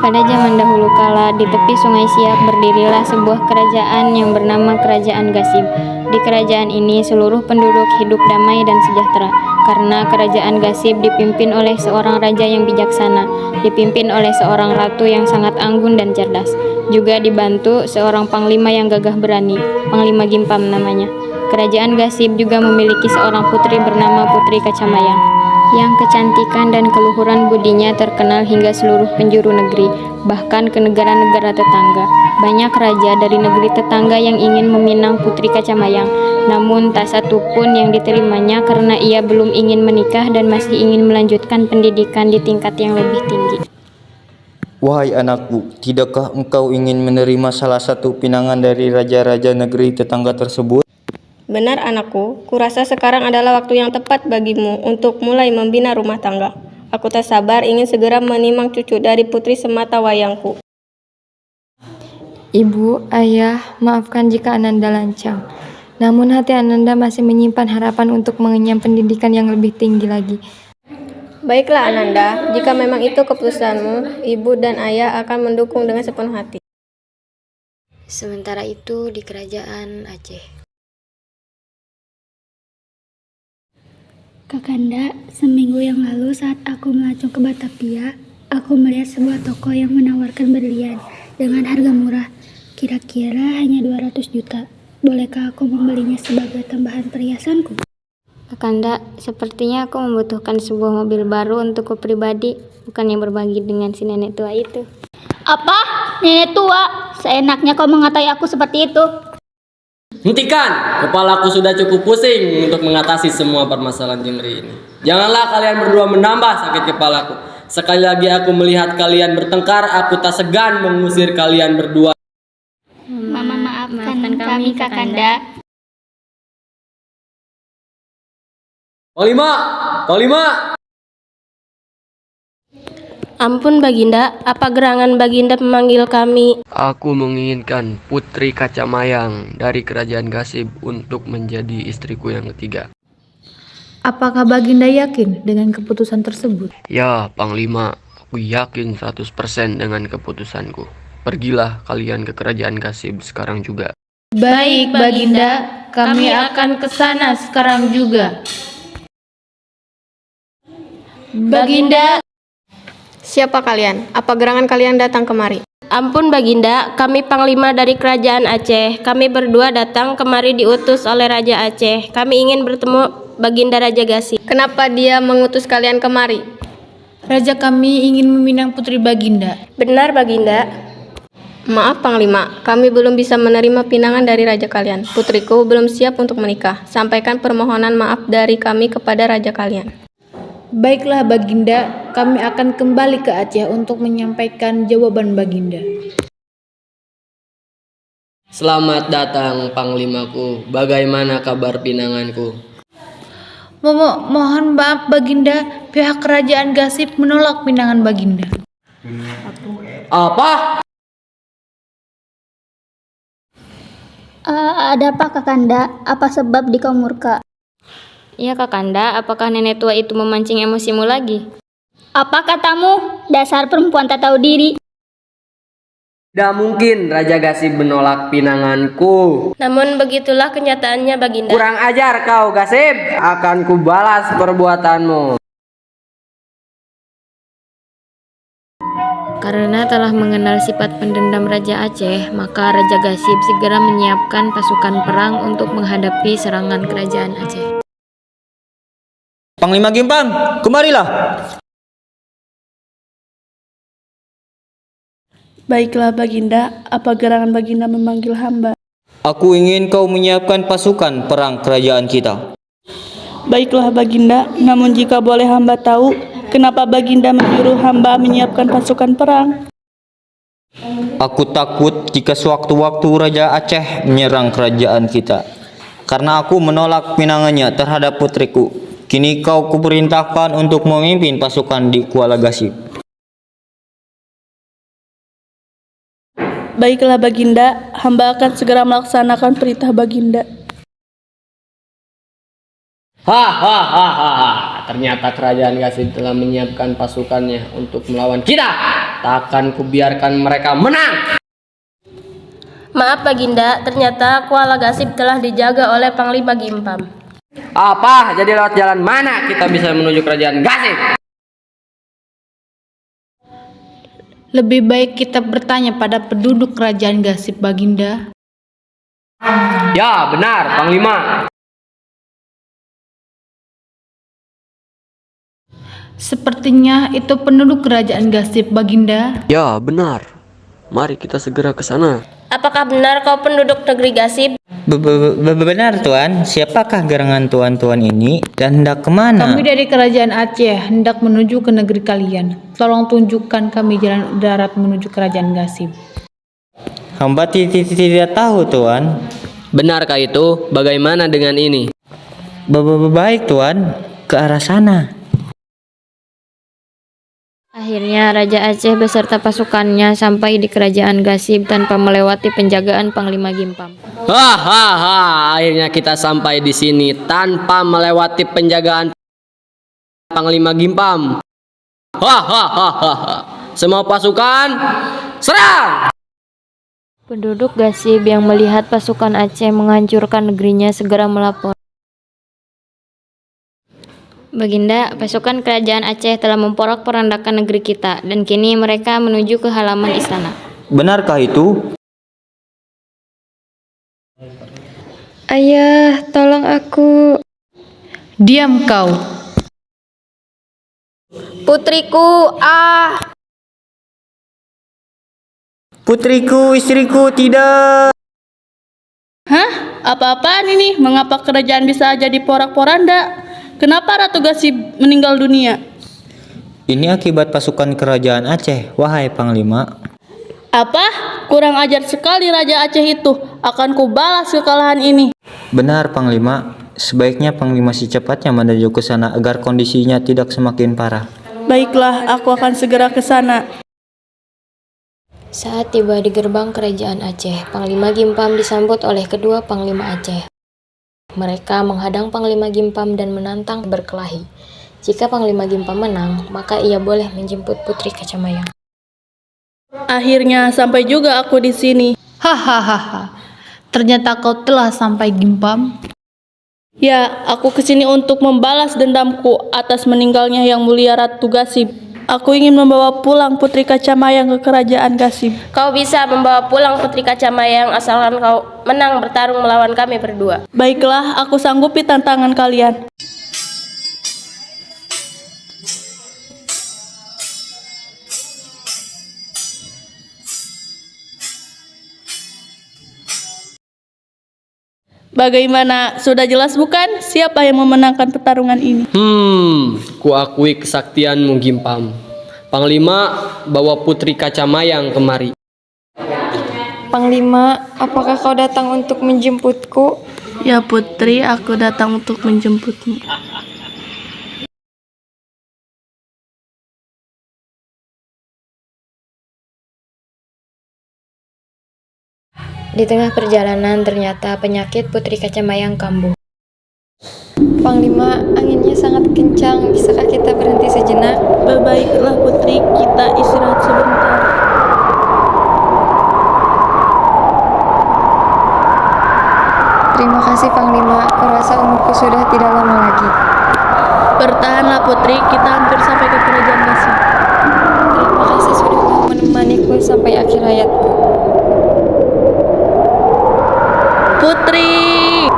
Pada zaman dahulu kala, di tepi Sungai Siak berdirilah sebuah kerajaan yang bernama Kerajaan Gasib. Di kerajaan ini seluruh penduduk hidup damai dan sejahtera, karena Kerajaan Gasib dipimpin oleh seorang raja yang bijaksana, dipimpin oleh seorang ratu yang sangat anggun dan cerdas, juga dibantu seorang panglima yang gagah berani, Panglima Gimpam namanya. Kerajaan Gasib juga memiliki seorang putri bernama Putri Kacamayang, yang kecantikan dan keluhuran budinya terkenal hingga seluruh penjuru negeri, bahkan ke negara-negara tetangga. Banyak raja dari negeri tetangga yang ingin meminang Putri Kacamayang, namun tak satu pun yang diterimanya karena ia belum ingin menikah dan masih ingin melanjutkan pendidikan di tingkat yang lebih tinggi. Wahai anakku, tidakkah engkau ingin menerima salah satu pinangan dari raja-raja negeri tetangga tersebut? Benar anakku, kurasa sekarang adalah waktu yang tepat bagimu untuk mulai membina rumah tangga. Aku tak sabar ingin segera menimang cucu dari putri semata wayangku. Ibu, ayah, maafkan jika Ananda lancang. Namun hati Ananda masih menyimpan harapan untuk mengenyam pendidikan yang lebih tinggi lagi. Baiklah Ananda, jika memang itu keputusanmu, ibu dan ayah akan mendukung dengan sepenuh hati. Sementara itu di kerajaan Aceh. Kakanda, seminggu yang lalu saat aku melacung ke Batavia, aku melihat sebuah toko yang menawarkan berlian dengan harga murah, kira-kira hanya 200 juta. Bolehkah aku membelinya sebagai tambahan perhiasanku? Kakanda, sepertinya aku membutuhkan sebuah mobil baru untukku pribadi, bukan yang berbagi dengan si nenek tua itu. Apa? Nenek tua? Seenaknya kau mengatai aku seperti itu. Hentikan! Kepalaku sudah cukup pusing untuk mengatasi semua permasalahan Jengri ini. Janganlah kalian berdua menambah sakit kepalaku. Sekali lagi aku melihat kalian bertengkar, aku tak segan mengusir kalian berdua. Mama, maafkan kami, Kakanda. Panglima! Panglima! Ampun Baginda, apa gerangan Baginda memanggil kami? Aku menginginkan Putri Kacamayang dari Kerajaan Gasib untuk menjadi istriku yang ketiga. Apakah Baginda yakin dengan keputusan tersebut? Ya, Panglima, aku yakin 100% dengan keputusanku. Pergilah kalian ke Kerajaan Gasib sekarang juga. Baik Baginda, kami akan ke sana sekarang juga. Baginda, Siapa kalian? Apa gerangan kalian datang kemari? Ampun Baginda, kami panglima dari kerajaan Aceh. Kami berdua datang kemari diutus oleh Raja Aceh. Kami ingin bertemu Baginda Raja Gasib. Kenapa dia mengutus kalian kemari? Raja kami ingin meminang putri Baginda. Benar Baginda. Maaf Panglima, kami belum bisa menerima pinangan dari raja kalian. Putriku belum siap untuk menikah. Sampaikan permohonan maaf dari kami kepada raja kalian. Baiklah Baginda, kami akan kembali ke Aceh untuk menyampaikan jawaban Baginda. Selamat datang Panglimaku. Bagaimana kabar pinanganku? Mohon maaf Baginda, pihak kerajaan Gasib menolak pinangan Baginda. Apa? Ada apa Kakanda? Apa sebab dikau murka? Iya Kakanda, apakah nenek tua itu memancing emosimu lagi? Apa katamu? Dasar perempuan tak tahu diri. Tidak mungkin Raja Gasib menolak pinanganku. Namun begitulah kenyataannya Baginda. Kurang ajar kau Gasib, akan kubalas perbuatanmu. Karena telah mengenal sifat pendendam Raja Aceh, maka Raja Gasib segera menyiapkan pasukan perang untuk menghadapi serangan kerajaan Aceh. Panglima Gimpang, kemarilah. Baiklah Baginda, apa gerangan Baginda memanggil hamba? Aku ingin kau menyiapkan pasukan perang kerajaan kita. Baiklah Baginda, namun jika boleh hamba tahu, kenapa Baginda menyuruh hamba menyiapkan pasukan perang? Aku takut jika sewaktu-waktu Raja Aceh menyerang kerajaan kita. Karena aku menolak pinangannya terhadap putriku. Kini kau kuperintahkan untuk memimpin pasukan di Kuala Gasib. Baiklah Baginda, hamba akan segera melaksanakan perintah Baginda. Hahaha, ternyata kerajaan Gasib telah menyiapkan pasukannya untuk melawan kita. tak akan kubiarkan mereka menang. Maaf Baginda, ternyata Kuala Gasib telah dijaga oleh Panglima Gimpam. Apa? Jadi lewat jalan mana kita bisa menuju kerajaan Gasib? Lebih baik kita bertanya pada penduduk kerajaan Gasib, Baginda. Ya, benar, Panglima. Sepertinya itu penduduk kerajaan Gasib, Baginda. Ya, benar. Mari kita segera ke sana. Apakah benar kau penduduk negeri Gasib? Benar Tuan, siapakah gerangan tuan-tuan ini dan hendak kemana? Kami dari kerajaan Aceh hendak menuju ke negeri kalian. Tolong tunjukkan kami jalan darat menuju kerajaan Gasib. Hamba tidak tahu Tuan. Benarkah itu? Bagaimana dengan ini? Baik Tuan, ke arah sana. Akhirnya Raja Aceh beserta pasukannya sampai di kerajaan Gasib tanpa melewati penjagaan Panglima Gimpam. Hahaha, akhirnya kita sampai di sini tanpa melewati penjagaan Panglima Gimpam. Hahaha, semua pasukan serang! Penduduk Gasib yang melihat pasukan Aceh menghancurkan negerinya segera melapor. Baginda, pasukan kerajaan Aceh telah memporak-porandakan negeri kita dan kini mereka menuju ke halaman istana. Benarkah itu? Ayah, tolong aku. Diam kau. Putriku, Putriku, istriku, tidak. Hah? Apa-apaan ini? Mengapa kerajaan bisa jadi porak-poranda? Kenapa Ratu Gasib meninggal dunia? Ini akibat pasukan kerajaan Aceh, wahai Panglima. Apa? Kurang ajar sekali Raja Aceh itu. Akan kubalas kekalahan ini. Benar Panglima, sebaiknya Panglima secepatnya menuju ke sana agar kondisinya tidak semakin parah. Baiklah, aku akan segera ke sana. Saat tiba di gerbang kerajaan Aceh, Panglima Gimpam disambut oleh kedua Panglima Aceh. Mereka menghadang Panglima Gimpam dan menantang berkelahi. Jika Panglima Gimpam menang, maka ia boleh menjemput Putri Kacamayang. Akhirnya sampai juga aku di sini. Hahaha. Ternyata kau telah sampai, Gimpam. Ya, aku kesini untuk membalas dendamku atas meninggalnya Yang Mulia Ratu Gasib. Aku ingin membawa pulang Putri Kacamayang ke kerajaan Gasib. kau bisa membawa pulang Putri Kacamayang asalkan kau menang bertarung melawan kami berdua. Baiklah, aku sanggupi tantangan kalian. Bagaimana? Sudah jelas bukan siapa yang memenangkan pertarungan ini? Kuakui kesaktianmu Gimpam. Panglima, bawa Putri Kacamayang kemari. Panglima, apakah kau datang untuk menjemputku? Ya Putri, aku datang untuk menjemputmu. Di tengah perjalanan ternyata penyakit Putri Kacamayang kambuh. Panglima, anginnya sangat kencang. Bisakah kita berhenti sejenak? Baiklah Putri, kita istirahat sebentar. Terima kasih Panglima, kurasa umurku sudah tidak lama lagi. Bertahanlah Putri, kita hampir sampai ke kerajaan Gasib. Terima kasih sudah mau menemaniku sampai akhir hayatku. Putri!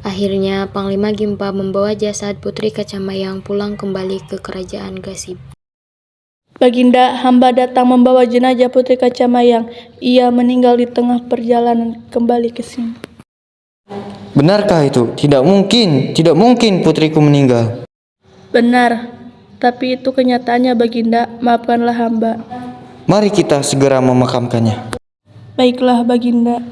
Akhirnya Panglima Gimpam membawa jasad Putri Kacamayang pulang kembali ke kerajaan Gasib. Baginda, hamba datang membawa jenazah Putri Kacamayang. Ia meninggal di tengah perjalanan kembali ke sini. Benarkah itu? Tidak mungkin putriku meninggal. Benar, tapi itu kenyataannya Baginda. Maafkanlah hamba. Mari kita segera memakamkannya. Baiklah Baginda.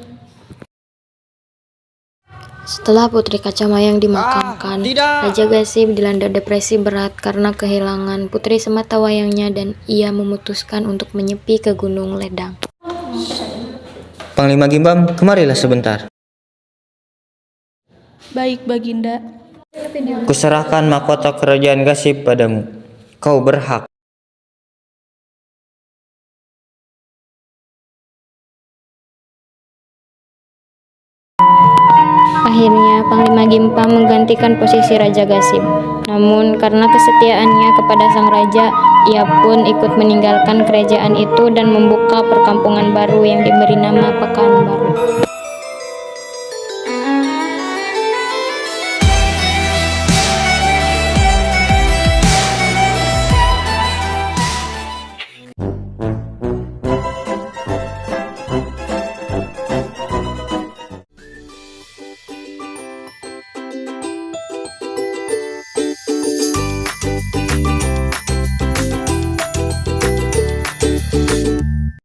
Setelah Putri Kacamayang dimakamkan, Raja Gasib dilanda depresi berat karena kehilangan putri sematawayangnya dan ia memutuskan untuk menyepi ke Gunung Ledang. Panglima Gimpam, kemarilah sebentar. Baik Baginda. Kuserahkan mahkota kerajaan Gasib padamu. Kau berhak. Akhirnya, Panglima Gimpa menggantikan posisi Raja Gasib. Namun, karena kesetiaannya kepada sang raja, ia pun ikut meninggalkan kerajaan itu dan membuka perkampungan baru yang diberi nama Pekanbaru.